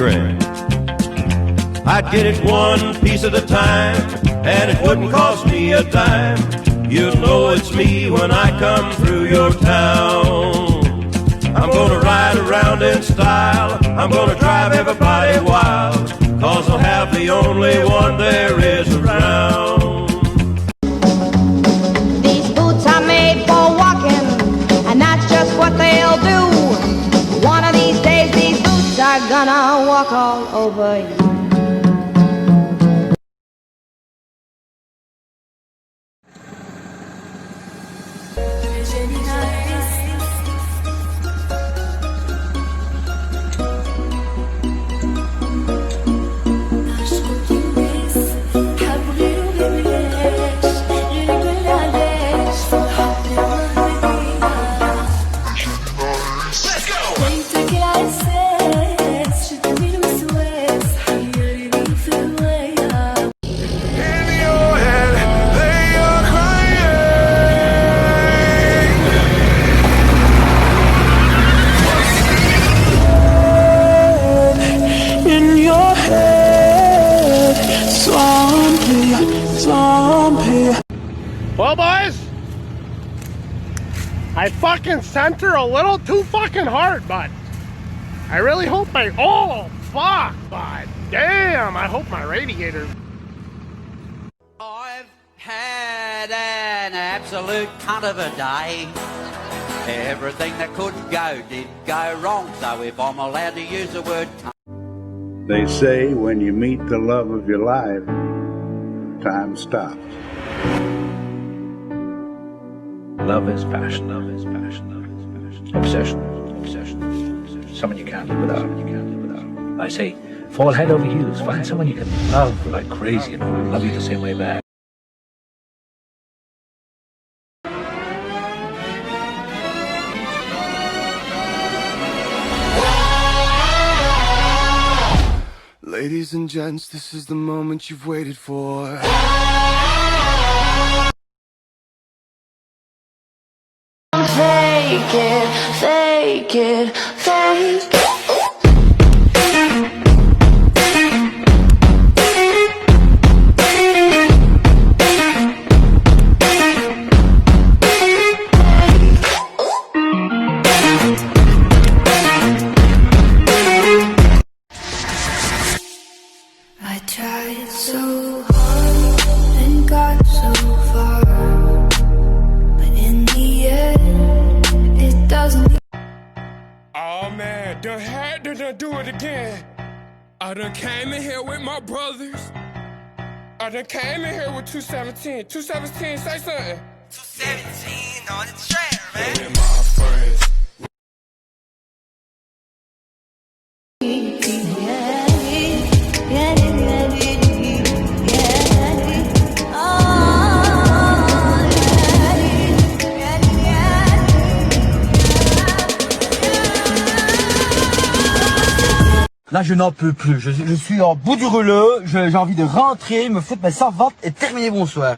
regret. I'd get it one piece at a time, and it wouldn't cost me a dime. You'll know it's me when I come through your town. I'm gonna ride around in style, I'm gonna drive everybody wild, 'cause I'll have the only one there is around. These boots are made for walking, and that's just what they'll do. One of these days these boots are gonna walk all over you. Well, boys, I fucking sent her a little too fucking hard, but I really hope oh, fuck, but damn, I hope my radiator. I've had an absolute cunt of a day. Everything that could go did go wrong, so if I'm allowed to use the word cunt. They say when you meet the love of your life, time stops. Love is passion, love is passion, love is passion. Obsession, obsession, obsession. Someone you can't live without, you can't live without. I say, fall head over heels, find someone you can love like crazy and who will love you the same way back. Ladies and gents, this is the moment you've waited for. Fake it, fake it, fake it. I tried so hard and got so far, but in the end, it doesn't. Oh man, done had to done do it again. I done came in here with my brothers. I done came in here with 217. 217, say something. 217 on the track, man. And my friends. Là je n'en peux plus, je suis en bout du rouleau, j'ai envie de rentrer, me foutre mes servantes et terminer mon soir.